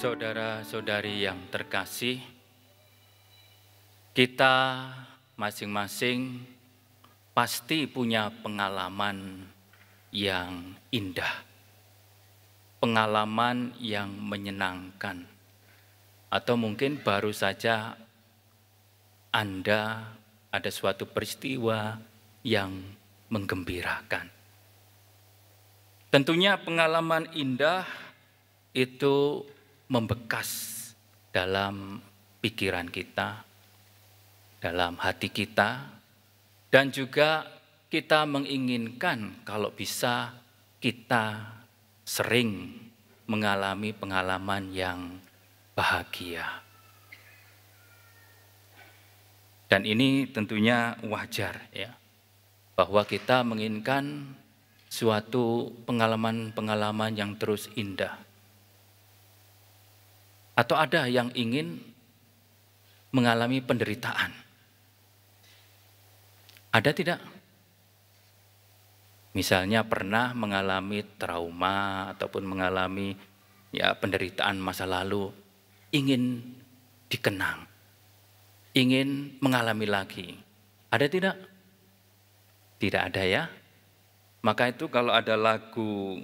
Saudara-saudari yang terkasih, kita masing-masing pasti punya pengalaman yang indah, pengalaman yang menyenangkan, atau mungkin baru saja Anda ada suatu peristiwa yang menggembirakan. Tentunya pengalaman indah itu membekas dalam pikiran kita, dalam hati kita, dan juga kita menginginkan kalau bisa kita sering mengalami pengalaman yang bahagia. Dan ini tentunya wajar ya, bahwa kita menginginkan suatu pengalaman-pengalaman yang terus indah. Atau ada yang ingin mengalami penderitaan? Ada tidak? Misalnya pernah mengalami trauma ataupun mengalami penderitaan masa lalu, ingin dikenang, ingin mengalami lagi. Ada tidak? Tidak ada ya. Maka itu kalau ada lagu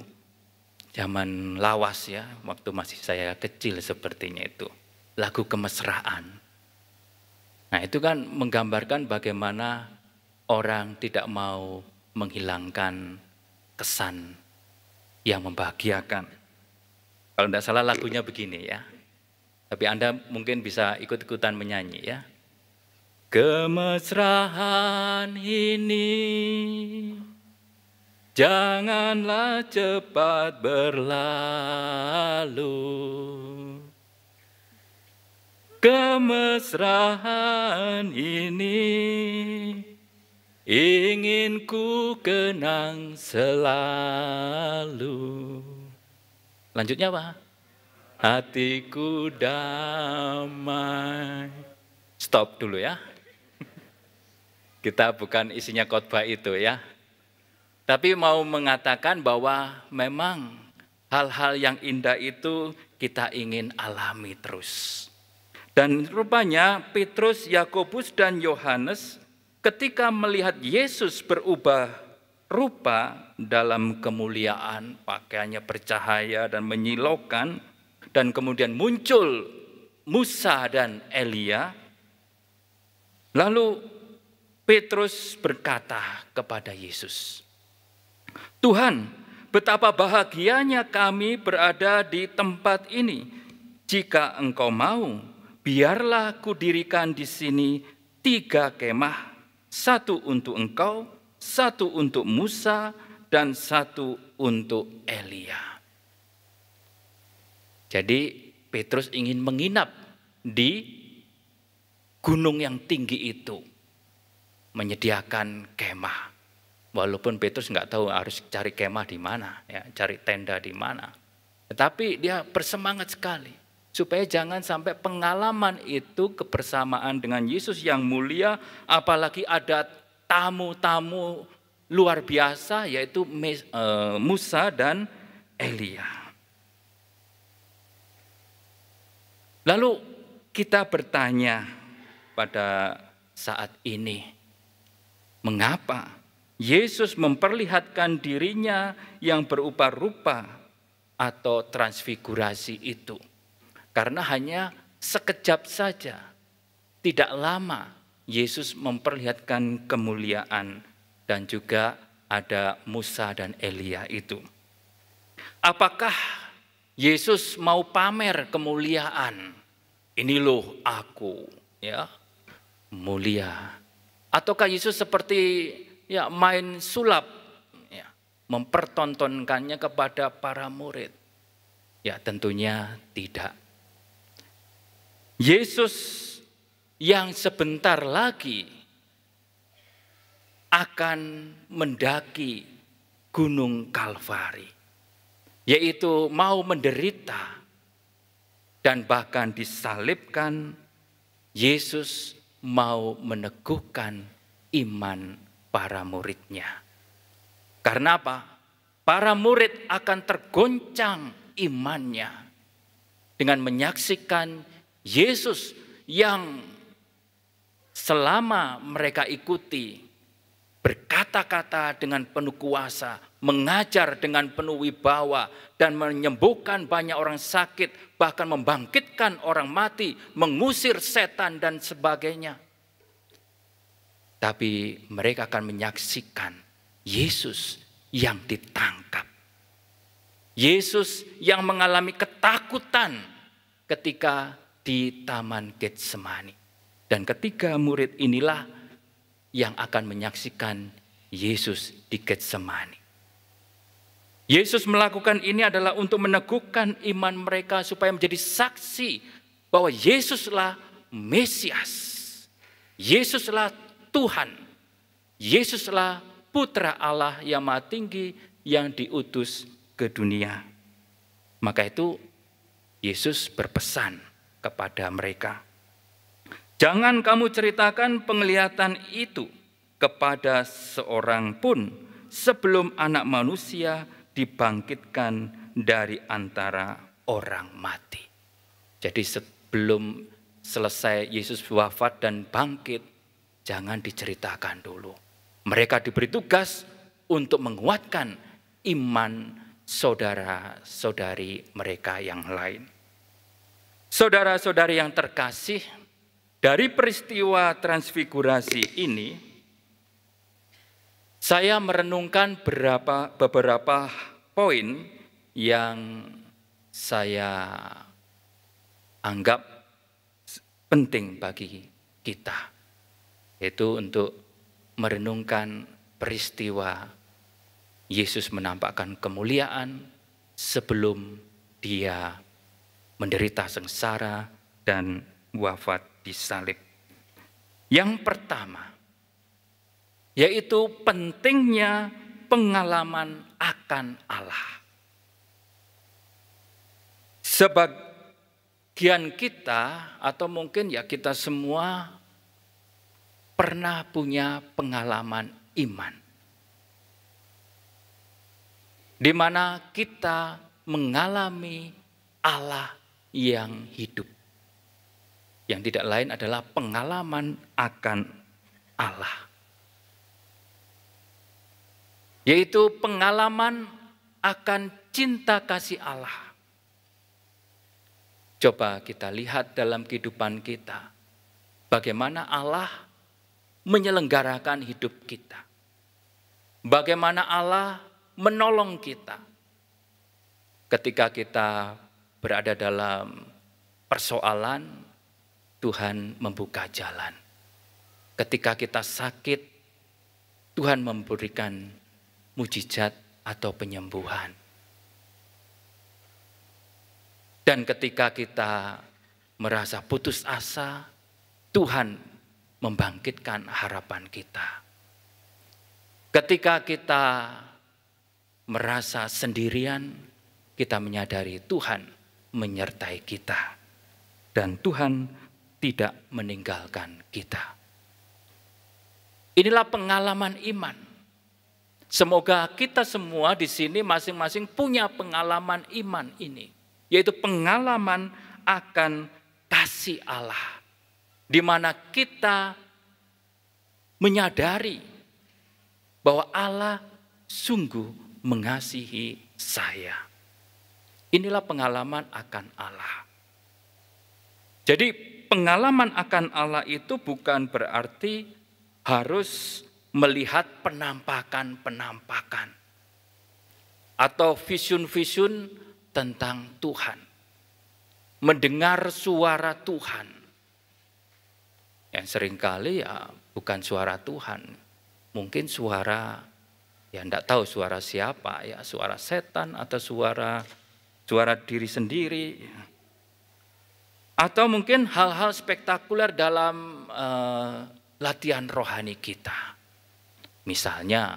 zaman lawas ya, waktu masih saya kecil sepertinya itu, lagu kemesraan. Nah itu kan menggambarkan bagaimana orang tidak mau menghilangkan kesan yang membahagiakan. Kalau tidak salah lagunya begini ya, tapi Anda mungkin bisa ikut-ikutan menyanyi ya. Kemesraan ini janganlah cepat berlalu, kemesraan ini ingin ku kenang selalu. Lanjutnya apa? Hatiku damai. Stop dulu ya. Kita bukan isinya khotbah itu ya. Tapi mau mengatakan bahwa memang hal-hal yang indah itu kita ingin alami terus. Dan rupanya Petrus, Yakobus, dan Yohanes ketika melihat Yesus berubah rupa dalam kemuliaan, pakaiannya bercahaya dan menyilaukan, dan kemudian muncul Musa dan Elia, lalu Petrus berkata kepada Yesus, Tuhan, betapa bahagianya kami berada di tempat ini. Jika Engkau mau, biarlah kudirikan di sini 3 kemah, 1 untuk Engkau, 1 untuk Musa, dan 1 untuk Elia. Jadi Petrus ingin menginap di gunung yang tinggi itu, menyediakan kemah. Walaupun Petrus nggak tahu harus cari kemah di mana, ya, cari tenda di mana. Tetapi dia bersemangat sekali supaya jangan sampai pengalaman itu kebersamaan dengan Yesus yang mulia, apalagi ada tamu-tamu luar biasa yaitu Musa dan Elia. Lalu kita bertanya pada saat ini, mengapa Yesus memperlihatkan dirinya yang berupa rupa atau transfigurasi itu? Karena hanya sekejap saja, tidak lama Yesus memperlihatkan kemuliaan dan juga ada Musa dan Elia itu. Apakah Yesus mau pamer kemuliaan? Ini loh aku, ya, mulia. Ataukah Yesus seperti main sulap, mempertontonkannya kepada para murid? Ya tentunya tidak. Yesus yang sebentar lagi akan mendaki Gunung Kalvari, yaitu mau menderita dan bahkan disalibkan. Yesus mau meneguhkan iman para muridnya. Karena apa? Para murid akan tergoncang imannya dengan menyaksikan Yesus yang selama mereka ikuti berkata-kata dengan penuh kuasa, mengajar dengan penuh wibawa, dan menyembuhkan banyak orang sakit, bahkan membangkitkan orang mati, mengusir setan dan sebagainya. Tapi mereka akan menyaksikan Yesus yang ditangkap. Yesus yang mengalami ketakutan ketika di Taman Getsemani. Dan ketiga murid inilah yang akan menyaksikan Yesus di Getsemani. Yesus melakukan ini adalah untuk meneguhkan iman mereka supaya menjadi saksi bahwa Yesuslah Mesias. Yesuslah Tuhan. Yesuslah Putra Allah yang Maha Tinggi yang diutus ke dunia. Maka itu Yesus berpesan kepada mereka, jangan kamu ceritakan penglihatan itu kepada seorang pun sebelum Anak Manusia dibangkitkan dari antara orang mati. Jadi sebelum selesai Yesus wafat dan bangkit, jangan diceritakan dulu. Mereka diberi tugas untuk menguatkan iman saudara-saudari mereka yang lain. Saudara-saudari yang terkasih, dari peristiwa transfigurasi ini, saya merenungkan beberapa poin yang saya anggap penting bagi kita, yaitu untuk merenungkan peristiwa Yesus menampakkan kemuliaan sebelum dia menderita sengsara dan wafat di salib. Yang pertama, yaitu pentingnya pengalaman akan Allah. Sebagian kita atau mungkin ya kita semua pernah punya pengalaman iman, di mana kita mengalami Allah yang hidup. Yang tidak lain adalah pengalaman akan Allah. Yaitu pengalaman akan cinta kasih Allah. Coba kita lihat dalam kehidupan kita, bagaimana Allah menyelenggarakan hidup kita. Bagaimana Allah menolong kita ketika kita berada dalam persoalan. Tuhan membuka jalan. Ketika kita sakit, Tuhan memberikan mujizat atau penyembuhan. Dan ketika kita merasa putus asa, Tuhan membangkitkan harapan kita. Ketika kita merasa sendirian, kita menyadari Tuhan menyertai kita. Dan Tuhan tidak meninggalkan kita. Inilah pengalaman iman. Semoga kita semua di sini masing-masing punya pengalaman iman ini, yaitu pengalaman akan kasih Allah, di mana kita menyadari bahwa Allah sungguh mengasihi saya. Inilah pengalaman akan Allah. Jadi pengalaman akan Allah itu bukan berarti harus melihat penampakan-penampakan atau vision-vision tentang Tuhan, mendengar suara Tuhan. Yang seringkali ya bukan suara Tuhan, mungkin suara, ya enggak tahu suara siapa, ya suara setan atau suara diri sendiri. Atau mungkin hal-hal spektakuler dalam latihan rohani kita. Misalnya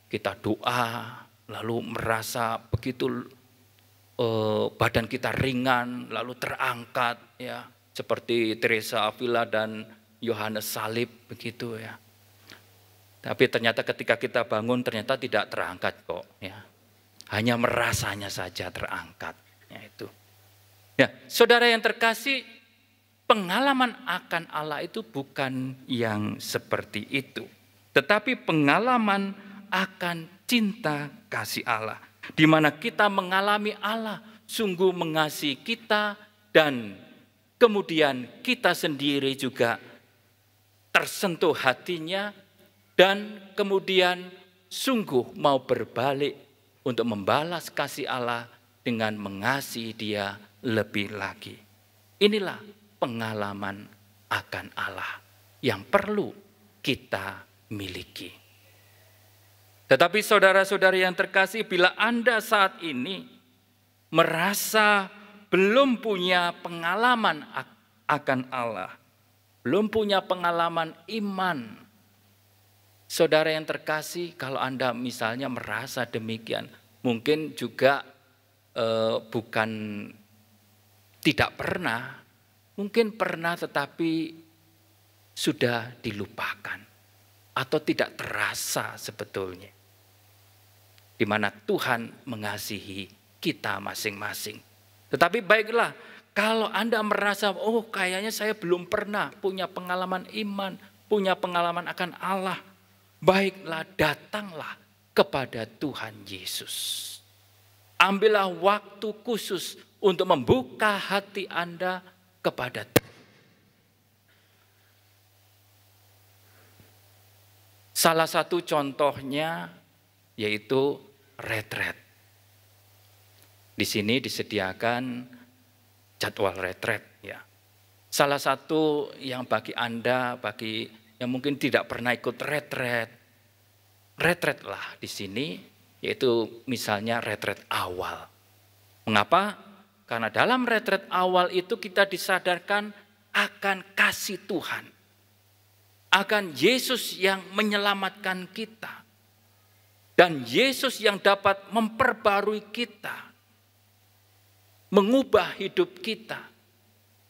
kita doa lalu merasa begitu badan kita ringan lalu terangkat ya, seperti Teresa Avila dan Yohanes Salib begitu ya. Tapi ternyata ketika kita bangun ternyata tidak terangkat kok ya. Hanya merasanya saja terangkat ya itu. Ya, saudara yang terkasih, pengalaman akan Allah itu bukan yang seperti itu. Tetapi pengalaman akan cinta kasih Allah. Di mana kita mengalami Allah sungguh mengasihi kita dan kemudian kita sendiri juga tersentuh hatinya dan kemudian sungguh mau berbalik untuk membalas kasih Allah dengan mengasihi Dia lebih lagi. Inilah pengalaman akan Allah yang perlu kita miliki. Tetapi saudara-saudari yang terkasih, bila Anda saat ini merasa belum punya pengalaman akan Allah, belum punya pengalaman iman, saudara yang terkasih, kalau Anda misalnya merasa demikian, mungkin juga bukan tidak pernah, mungkin pernah tetapi sudah dilupakan atau tidak terasa sebetulnya. Di mana Tuhan mengasihi kita masing-masing. Tetapi baiklah, kalau Anda merasa, oh kayaknya saya belum pernah punya pengalaman iman, punya pengalaman akan Allah. Baiklah, datanglah kepada Tuhan Yesus. Ambillah waktu khusus untuk membuka hati Anda kepada Tuhan. Salah satu contohnya yaitu retret. Di sini disediakan jadwal retret ya. Salah satu yang bagi Anda, bagi yang mungkin tidak pernah ikut retret, retretlah di sini, yaitu misalnya retret awal. Mengapa? Karena dalam retret awal itu kita disadarkan akan kasih Tuhan, akan Yesus yang menyelamatkan kita, dan Yesus yang dapat memperbarui kita, mengubah hidup kita.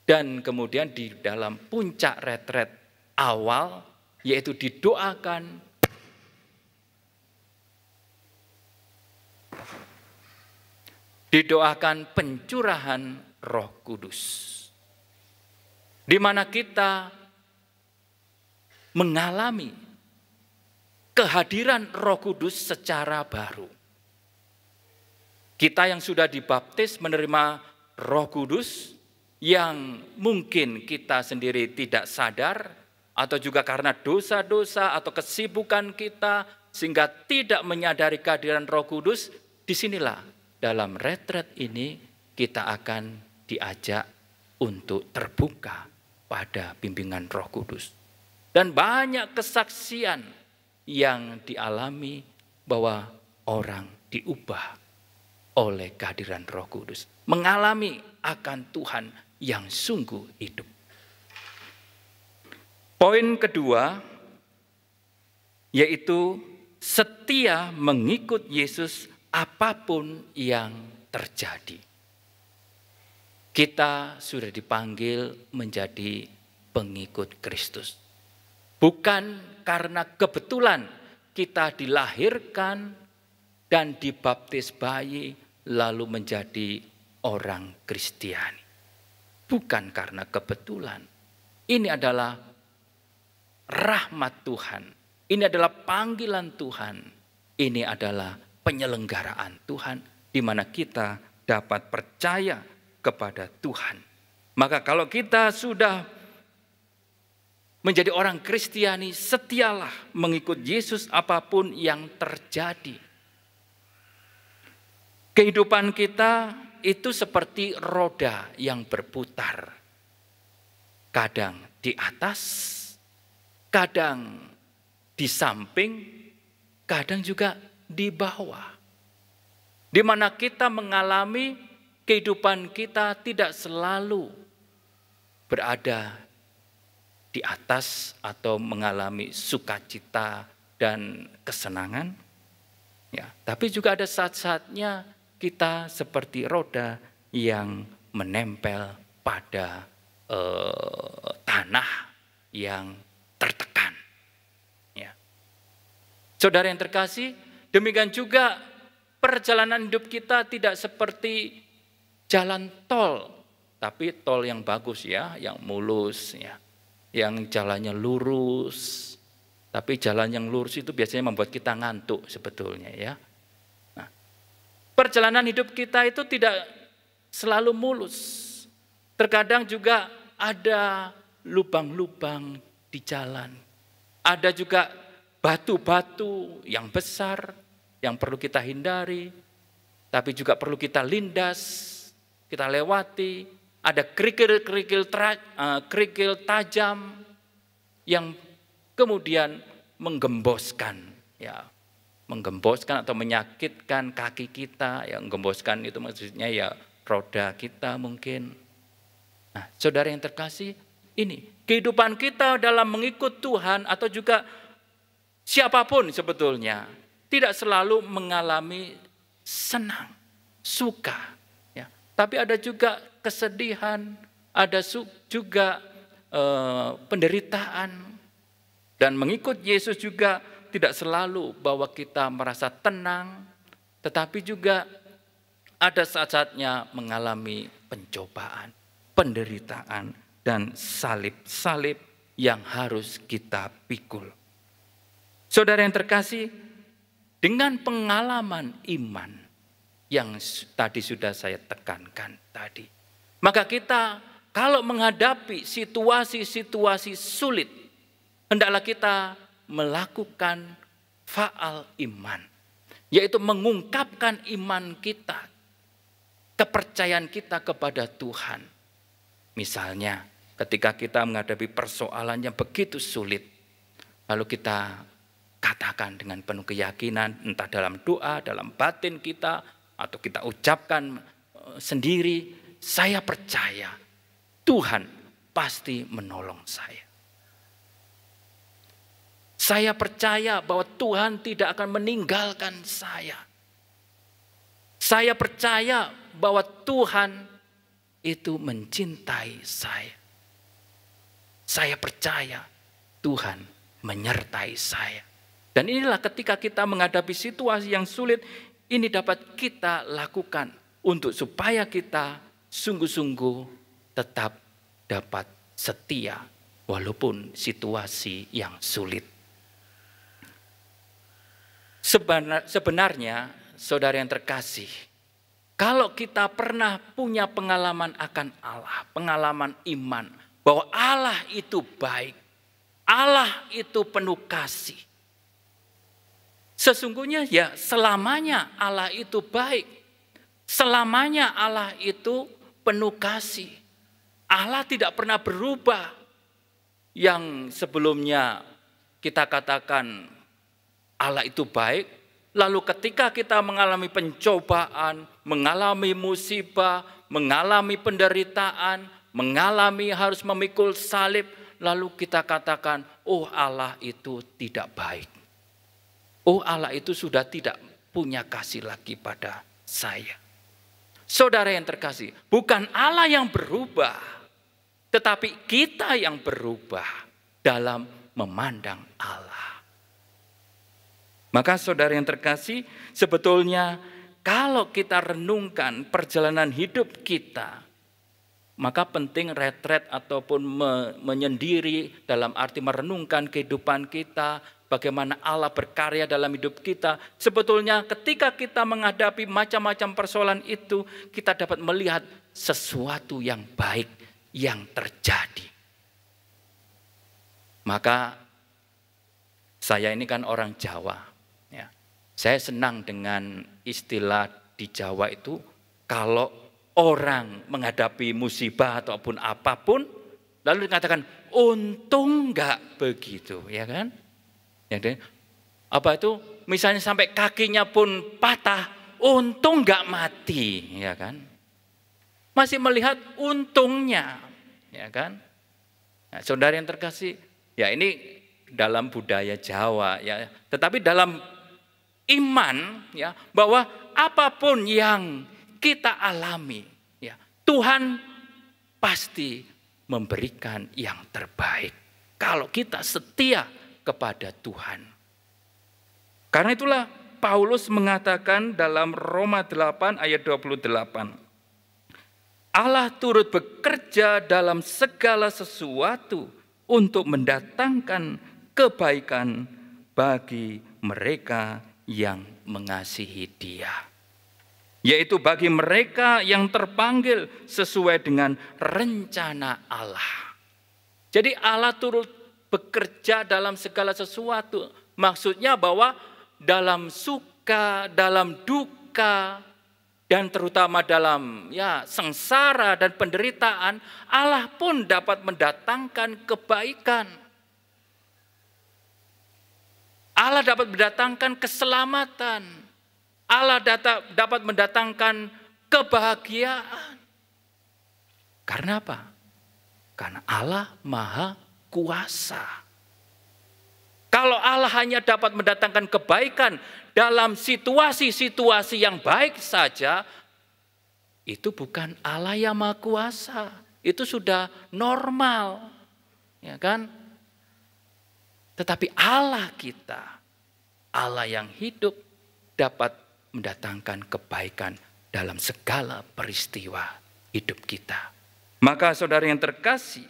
Dan kemudian di dalam puncak retret awal, yaitu didoakan pencurahan Roh Kudus, di mana kita mengalami kehadiran Roh Kudus secara baru. Kita yang sudah dibaptis menerima Roh Kudus, yang mungkin kita sendiri tidak sadar, atau juga karena dosa-dosa atau kesibukan kita sehingga tidak menyadari kehadiran Roh Kudus. Disinilah dalam retret ini kita akan diajak untuk terbuka pada bimbingan Roh Kudus. Dan banyak kesaksian yang dialami bahwa orang diubah oleh kehadiran Roh Kudus, mengalami akan Tuhan yang sungguh hidup. Poin kedua yaitu setia mengikut Yesus apapun yang terjadi. Kita sudah dipanggil menjadi pengikut Kristus. Bukan karena kebetulan kita dilahirkan dan dibaptis bayi lalu menjadi orang Kristiani. Bukan karena kebetulan. Ini adalah rahmat Tuhan. Ini adalah panggilan Tuhan. Ini adalah penyelenggaraan Tuhan, di mana kita dapat percaya kepada Tuhan. Maka kalau kita sudah menjadi orang Kristiani, setialah mengikut Yesus apapun yang terjadi. Kehidupan kita itu seperti roda yang berputar. Kadang di atas, kadang di samping, kadang juga di bawah. Di mana kita mengalami kehidupan kita tidak selalu berada di atas atau mengalami sukacita dan kesenangan. Ya, tapi juga ada saat-saatnya kita seperti roda yang menempel pada tanah yang tertekan. Ya. Saudara yang terkasih, demikian juga perjalanan hidup kita tidak seperti jalan tol tapi tol yang bagus ya, yang mulus ya, yang jalannya lurus. Tapi jalan yang lurus itu biasanya membuat kita ngantuk sebetulnya ya. Nah, perjalanan hidup kita itu tidak selalu mulus. Terkadang juga ada lubang-lubang di jalan. Ada juga batu-batu yang besar yang perlu kita hindari, tapi juga perlu kita lindas, kita lewati. Ada kerikil-kerikil tajam yang kemudian menggemboskan, ya, menggemboskan atau menyakitkan kaki kita. Yang menggemboskan itu maksudnya ya roda kita mungkin. Nah, saudara yang terkasih, ini kehidupan kita dalam mengikut Tuhan atau juga siapapun sebetulnya tidak selalu mengalami senang, suka, ya. Tapi ada juga kesedihan, ada juga penderitaan. Dan mengikut Yesus juga tidak selalu bahwa kita merasa tenang, tetapi juga ada saat-saatnya mengalami pencobaan, penderitaan, dan salib-salib yang harus kita pikul. Saudara yang terkasih, dengan pengalaman iman yang tadi sudah saya tekankan tadi, maka kita kalau menghadapi situasi-situasi sulit, hendaklah kita melakukan faal iman, yaitu mengungkapkan iman kita, kepercayaan kita kepada Tuhan. Misalnya ketika kita menghadapi persoalan yang begitu sulit, lalu kita katakan dengan penuh keyakinan, entah dalam doa, dalam batin kita, atau kita ucapkan sendiri, saya percaya Tuhan pasti menolong saya. Saya percaya bahwa Tuhan tidak akan meninggalkan saya. Saya percaya bahwa Tuhan itu mencintai saya. Saya percaya Tuhan menyertai saya. Dan inilah ketika kita menghadapi situasi yang sulit, ini dapat kita lakukan untuk supaya kita sungguh-sungguh tetap dapat setia walaupun situasi yang sulit. Sebenarnya, saudara yang terkasih, kalau kita pernah punya pengalaman akan Allah, pengalaman iman, bahwa Allah itu baik, Allah itu penuh kasih. Sesungguhnya ya selamanya Allah itu baik, selamanya Allah itu penuh kasih. Allah tidak pernah berubah. Yang sebelumnya kita katakan Allah itu baik, lalu ketika kita mengalami pencobaan, mengalami musibah, mengalami penderitaan, mengalami harus memikul salib, lalu kita katakan, oh Allah itu tidak baik. Oh Allah itu sudah tidak punya kasih lagi pada saya. Saudara yang terkasih, bukan Allah yang berubah, tetapi kita yang berubah dalam memandang Allah. Maka saudara yang terkasih, sebetulnya kalau kita renungkan perjalanan hidup kita, maka penting retret ataupun menyendiri dalam arti merenungkan kehidupan kita, bagaimana Allah berkarya dalam hidup kita. Sebetulnya ketika kita menghadapi macam-macam persoalan itu, kita dapat melihat sesuatu yang baik yang terjadi. Maka saya ini kan orang Jawa. Saya senang dengan istilah di Jawa itu, kalau orang menghadapi musibah ataupun apapun, lalu dikatakan untung enggak begitu, ya kan? Ya, apa itu? Misalnya sampai kakinya pun patah, untung enggak mati, ya kan? Masih melihat untungnya, ya kan? Nah, saudara yang terkasih, ya ini dalam budaya Jawa, ya. Tetapi dalam iman, ya, bahwa apapun yang kita alami, ya, Tuhan pasti memberikan yang terbaik kalau kita setia kepada Tuhan. Karena itulah Paulus mengatakan dalam Roma 8 ayat 28, Allah turut bekerja dalam segala sesuatu untuk mendatangkan kebaikan bagi mereka yang mengasihi Dia, yaitu bagi mereka yang terpanggil sesuai dengan rencana Allah. Jadi Allah turut bekerja dalam segala sesuatu. Maksudnya bahwa dalam suka, dalam duka, dan terutama dalam sengsara dan penderitaan, Allah pun dapat mendatangkan kebaikan. Allah dapat mendatangkan keselamatan. Allah dapat mendatangkan kebahagiaan. Karena apa? Karena Allah Maha Kuasa. Kalau Allah hanya dapat mendatangkan kebaikan dalam situasi-situasi yang baik saja, itu bukan Allah yang Maha Kuasa. Itu sudah normal. Ya kan? Tetapi Allah kita, Allah yang hidup, dapat mendatangkan kebaikan dalam segala peristiwa hidup kita. Maka saudara yang terkasih,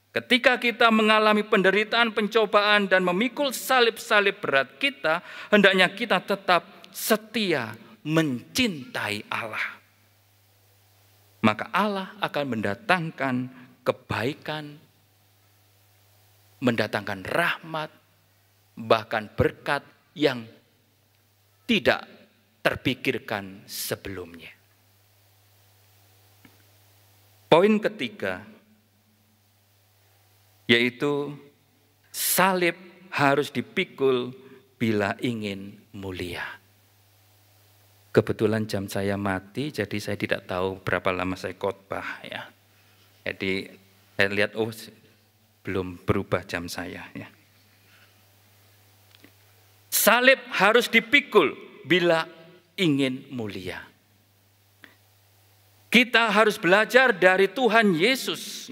ketika kita mengalami penderitaan, pencobaan, dan memikul salib-salib berat kita, hendaknya kita tetap setia mencintai Allah. Maka Allah akan mendatangkan kebaikan, mendatangkan rahmat, bahkan berkat yang tidak terpikirkan sebelumnya. Poin ketiga, yaitu salib harus dipikul bila ingin mulia. Kebetulan jam saya mati, jadi saya tidak tahu berapa lama saya khotbah ya. Jadi saya lihat belum berubah jam saya ya. Salib harus dipikul bila ingin mulia. Kita harus belajar dari Tuhan Yesus.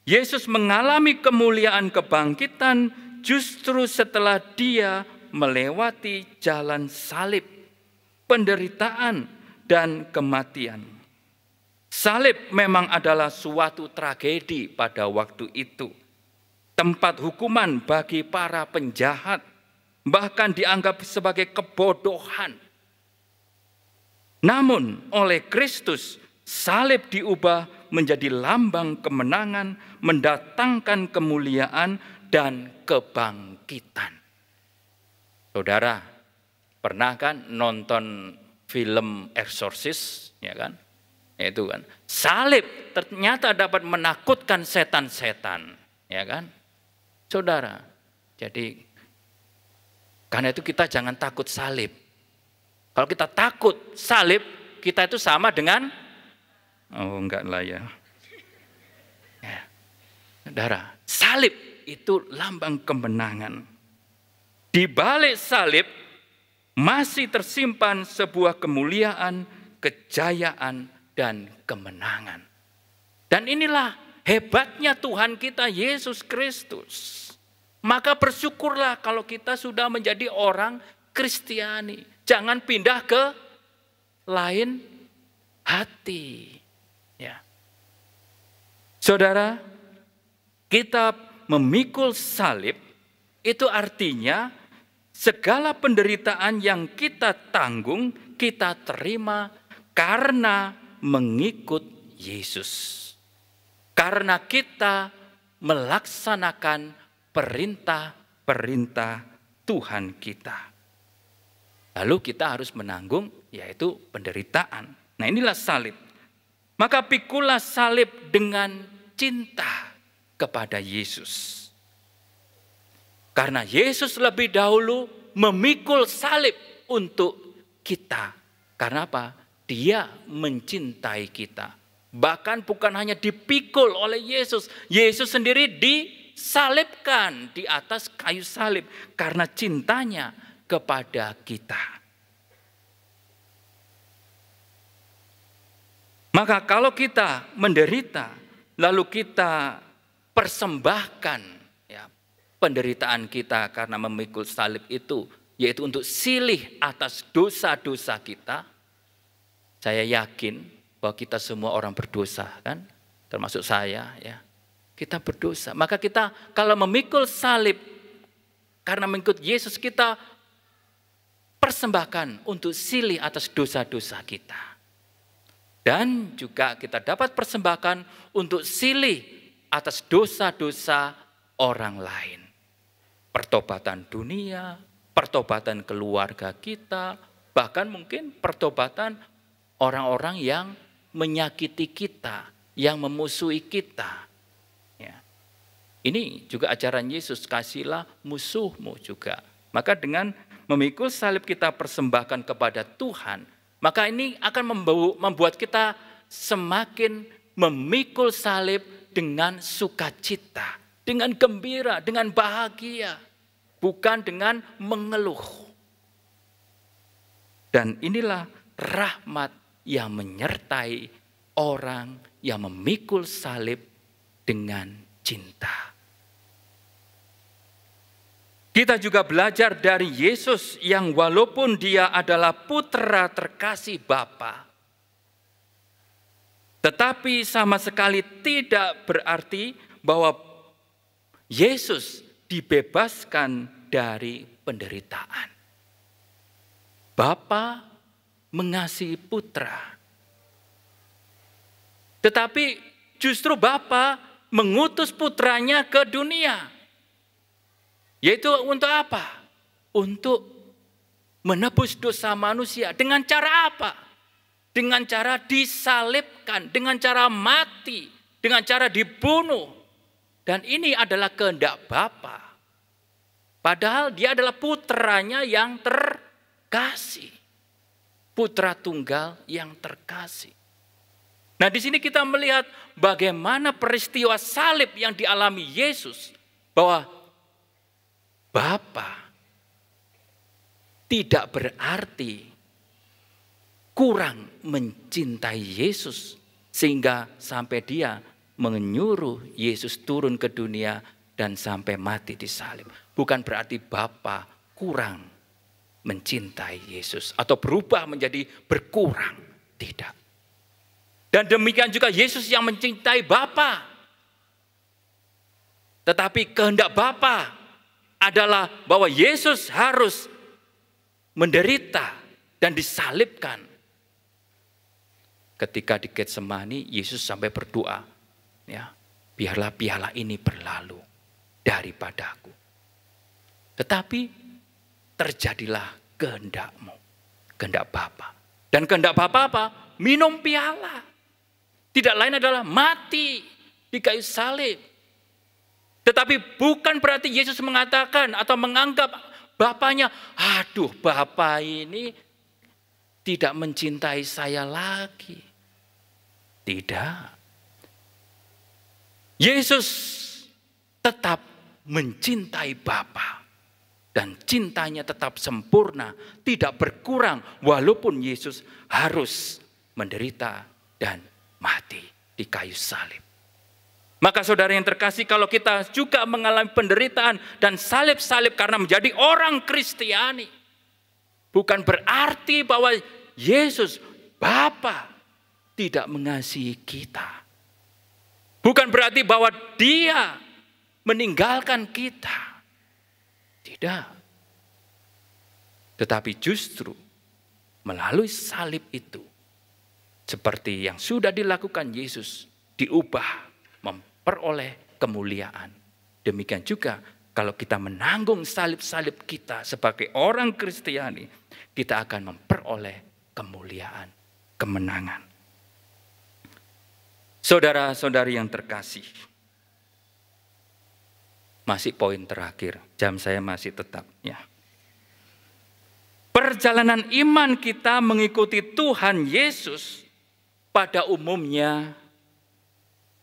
Yesus mengalami kemuliaan kebangkitan justru setelah Dia melewati jalan salib, penderitaan, dan kematian. Salib memang adalah suatu tragedi pada waktu itu. Tempat hukuman bagi para penjahat, bahkan dianggap sebagai kebodohan. Namun oleh Kristus, salib diubah menjadi lambang kemenangan, mendatangkan kemuliaan dan kebangkitan. Saudara, pernah kan nonton film Exorcist, ya kan? Itu kan. Salib ternyata dapat menakutkan setan-setan, ya kan? Saudara, jadi karena itu kita jangan takut salib. Kalau kita takut salib, kita itu sama dengan enggak lah ya. Saudara, salib itu lambang kemenangan. Di balik salib masih tersimpan sebuah kemuliaan, kejayaan, dan kemenangan. Dan inilah hebatnya Tuhan kita Yesus Kristus. Maka bersyukurlah kalau kita sudah menjadi orang Kristiani. Jangan pindah ke lain hati. Ya. Saudara, kita memikul salib itu artinya segala penderitaan yang kita tanggung, kita terima karena mengikut Yesus. Karena kita melaksanakan perintah-perintah Tuhan kita. Lalu kita harus menanggung yaitu penderitaan. Nah inilah salib. Maka pikulah salib dengan cinta kepada Yesus. Karena Yesus lebih dahulu memikul salib untuk kita. Karena apa? Dia mencintai kita. Bahkan bukan hanya dipikul oleh Yesus. Yesus sendiri disalibkan di atas kayu salib. Karena cintanya kepada kita. Maka kalau kita menderita, lalu kita persembahkan ya, penderitaan kita karena memikul salib itu, yaitu untuk silih atas dosa-dosa kita, saya yakin bahwa kita semua orang berdosa, kan? Termasuk saya, ya. Kita berdosa. Maka kita kalau memikul salib karena mengikut Yesus, kita persembahkan untuk silih atas dosa-dosa kita. Dan juga kita dapat persembahkan untuk silih atas dosa-dosa orang lain. Pertobatan dunia, pertobatan keluarga kita, bahkan mungkin pertobatan orang-orang yang menyakiti kita, yang memusuhi kita. Ya. Ini juga ajaran Yesus, kasihlah musuhmu juga. Maka dengan memikul salib kita persembahkan kepada Tuhan, maka ini akan membuat kita semakin memikul salib dengan sukacita, dengan gembira, dengan bahagia, bukan dengan mengeluh. Dan inilah rahmat yang menyertai orang yang memikul salib dengan cinta. Kita juga belajar dari Yesus yang walaupun dia adalah putra terkasih Bapa, tetapi sama sekali tidak berarti bahwa Yesus dibebaskan dari penderitaan. Bapa mengasihi putra. Tetapi justru Bapa mengutus putranya ke dunia. Yaitu untuk apa? Untuk menebus dosa manusia. Dengan cara apa? Dengan cara disalibkan, dengan cara mati, dengan cara dibunuh. Dan ini adalah kehendak Bapa. Padahal dia adalah putranya yang terkasih. Putra tunggal yang terkasih. Nah, di sini kita melihat bagaimana peristiwa salib yang dialami Yesus. Bahwa Bapa tidak berarti kurang mencintai Yesus sehingga sampai dia menyuruh Yesus turun ke dunia dan sampai mati di salib. Bukan berarti Bapa kurang mencintai Yesus atau berubah menjadi berkurang. Tidak. Dan demikian juga Yesus yang mencintai Bapa. Tetapi kehendak Bapa adalah bahwa Yesus harus menderita dan disalibkan. Ketika di Getsemani, Yesus sampai berdoa, ya, biarlah piala ini berlalu daripadaku. Tetapi terjadilah kehendakmu, kehendak Bapa. Dan kehendak Bapa apa? Minum piala. Tidak lain adalah mati di kayu salib. Tetapi bukan berarti Yesus mengatakan atau menganggap Bapaknya, aduh Bapa ini tidak mencintai saya lagi. Tidak. Yesus tetap mencintai Bapa. Dan cintanya tetap sempurna, tidak berkurang walaupun Yesus harus menderita dan mati di kayu salib. Maka saudara yang terkasih, kalau kita juga mengalami penderitaan dan salib-salib karena menjadi orang Kristiani, bukan berarti bahwa Yesus, Bapa, tidak mengasihi kita. Bukan berarti bahwa dia meninggalkan kita. Tidak. Tetapi justru melalui salib itu, seperti yang sudah dilakukan Yesus, diubah memperoleh kemuliaan. Demikian juga kalau kita menanggung salib-salib kita sebagai orang Kristiani, kita akan memperoleh kemuliaan, kemenangan. Saudara-saudari yang terkasih, masih poin terakhir, jam saya masih tetap, ya. Perjalanan iman kita mengikuti Tuhan Yesus pada umumnya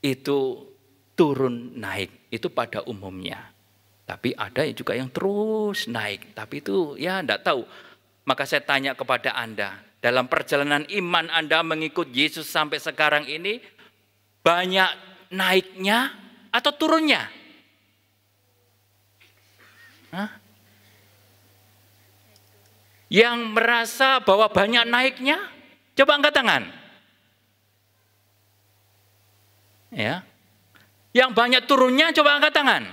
itu turun naik, itu pada umumnya. Tapi ada juga yang terus naik, tapi itu ya enggak tahu. Maka saya tanya kepada Anda, dalam perjalanan iman Anda mengikut Yesus sampai sekarang ini, banyak naiknya atau turunnya? Hah? Yang merasa bahwa banyak naiknya, coba angkat tangan. Ya. Yang banyak turunnya coba angkat tangan.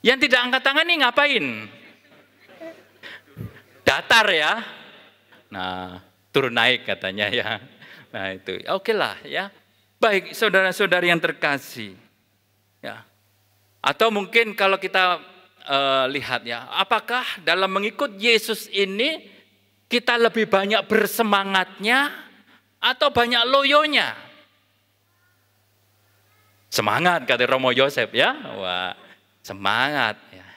Yang tidak angkat tangan nih ngapain? Datar ya. Nah, turun naik katanya ya. Nah itu, oke lah ya. Baik saudara-saudari yang terkasih. Ya. Atau mungkin kalau kita lihat ya, apakah dalam mengikut Yesus ini kita lebih banyak bersemangatnya atau banyak loyonya? Semangat kata Romo Yosef ya. Wah, semangat ya.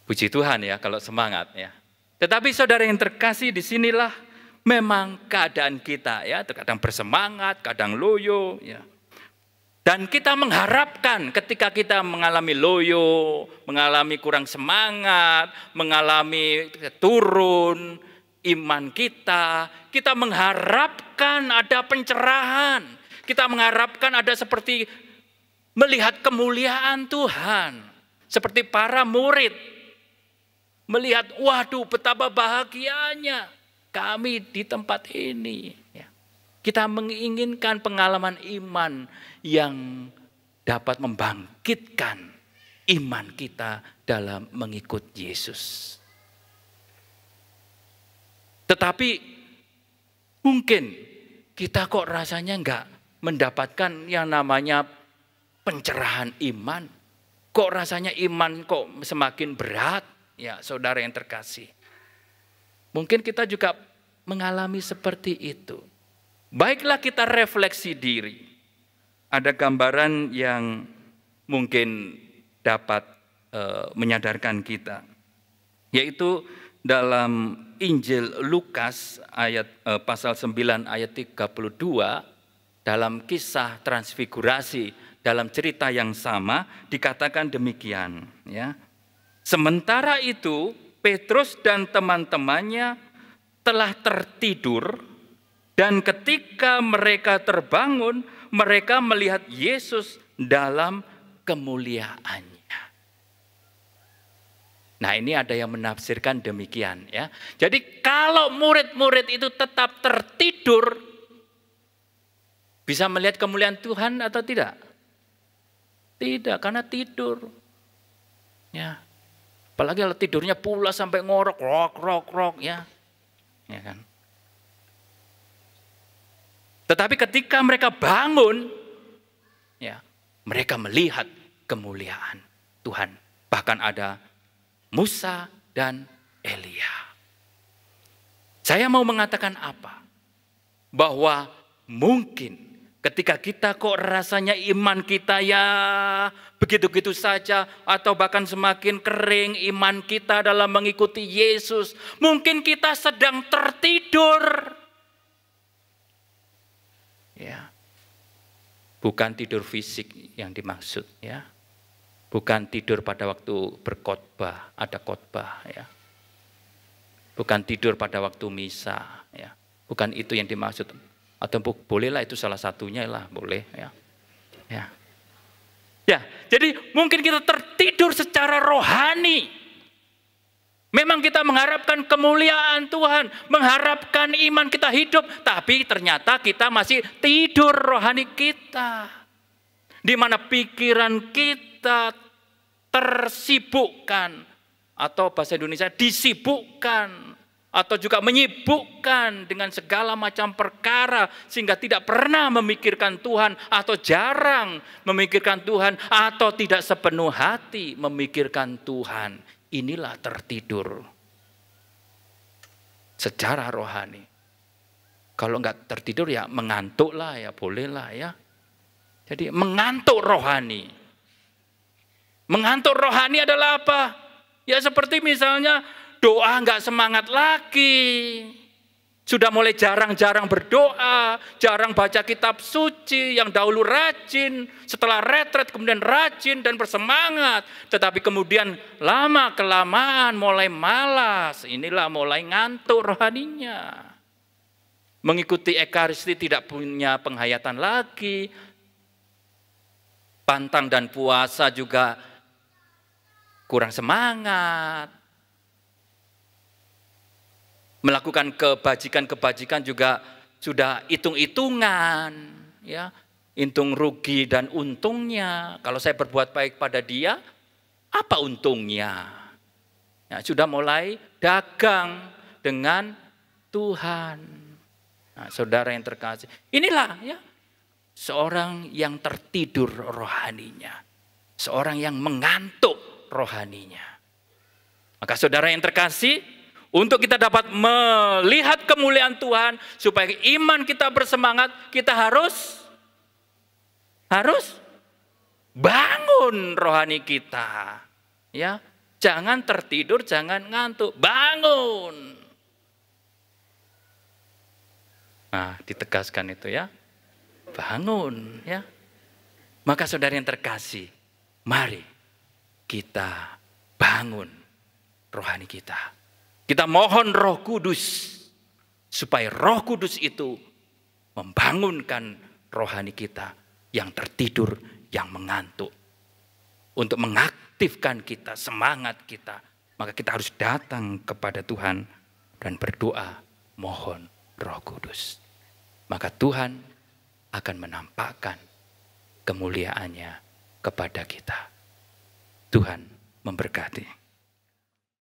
Puji Tuhan ya kalau semangat ya. Tetapi saudara yang terkasih, disinilah memang keadaan kita ya, terkadang bersemangat, kadang loyo ya. Dan kita mengharapkan ketika kita mengalami loyo, mengalami kurang semangat, mengalami turun iman kita, kita mengharapkan ada pencerahan. Kita mengharapkan ada seperti melihat kemuliaan Tuhan. Seperti para murid melihat, waduh betapa bahagianya kami di tempat ini. Kita menginginkan pengalaman iman yang dapat membangkitkan iman kita dalam mengikut Yesus. Tetapi mungkin kita kok rasanya enggak mendapatkan yang namanya pencerahan iman. Kok rasanya iman kok semakin berat? Ya, saudara yang terkasih. Mungkin kita juga mengalami seperti itu. Baiklah kita refleksi diri. Ada gambaran yang mungkin dapat menyadarkan kita. Yaitu dalam Injil Lukas pasal 9 ayat 32, dalam kisah transfigurasi, dalam cerita yang sama dikatakan demikian ya. Sementara itu Petrus dan teman-temannya telah tertidur, dan ketika mereka terbangun, mereka melihat Yesus dalam kemuliaannya. Nah, ini ada yang menafsirkan demikian ya. Jadi kalau murid-murid itu tetap tertidur, bisa melihat kemuliaan Tuhan atau tidak? Tidak, karena tidur. Ya. Apalagi kalau tidurnya pula sampai ngorok, rok ya. Ya kan? Tetapi ketika mereka bangun, ya, mereka melihat kemuliaan Tuhan. Bahkan ada Musa dan Elia. Saya mau mengatakan apa? Bahwa mungkin ketika kita kok rasanya iman kita ya begitu-begitu saja, atau bahkan semakin kering iman kita dalam mengikuti Yesus, mungkin kita sedang tertidur. Ya. Bukan tidur fisik yang dimaksud ya. Bukan tidur pada waktu berkhotbah, ada khotbah ya. Bukan tidur pada waktu misa ya. Bukan itu yang dimaksud. Atau bolehlah itu salah satunya lah, boleh ya. Ya. Ya, jadi mungkin kita tertidur secara rohani. Memang kita mengharapkan kemuliaan Tuhan, mengharapkan iman kita hidup, tapi ternyata kita masih tidur rohani kita. Di mana pikiran kita tersibukkan, atau bahasa Indonesia disibukkan, atau juga menyibukkan dengan segala macam perkara, sehingga tidak pernah memikirkan Tuhan, atau jarang memikirkan Tuhan, atau tidak sepenuh hati memikirkan Tuhan. Inilah tertidur secara rohani. Kalau enggak tertidur ya mengantuk lah ya, bolehlah ya. Jadi mengantuk rohani. Mengantuk rohani adalah apa? Ya seperti misalnya doa enggak semangat lagi. Sudah mulai jarang-jarang berdoa, jarang baca kitab suci, yang dahulu rajin, setelah retret kemudian rajin dan bersemangat. Tetapi kemudian lama-kelamaan mulai malas, inilah mulai ngantuk rohaninya. Mengikuti Ekaristi tidak punya penghayatan lagi. Pantang dan puasa juga kurang semangat. Melakukan kebajikan-kebajikan juga sudah hitung-hitungan, ya, hitung rugi dan untungnya. Kalau saya berbuat baik pada dia, apa untungnya? Ya, sudah mulai dagang dengan Tuhan. Nah, saudara yang terkasih, inilah ya seorang yang tertidur rohaninya, seorang yang mengantuk rohaninya. Maka saudara yang terkasih, untuk kita dapat melihat kemuliaan Tuhan, supaya iman kita bersemangat, kita harus bangun rohani kita. Ya, jangan tertidur, jangan ngantuk, bangun. Nah, ditegaskan itu ya. Bangun ya. Maka saudara yang terkasih, mari kita bangun rohani kita. Kita mohon Roh Kudus supaya Roh Kudus itu membangunkan rohani kita yang tertidur, yang mengantuk. Untuk mengaktifkan kita, semangat kita, maka kita harus datang kepada Tuhan dan berdoa mohon Roh Kudus. Maka Tuhan akan menampakkan kemuliaannya kepada kita. Tuhan memberkati.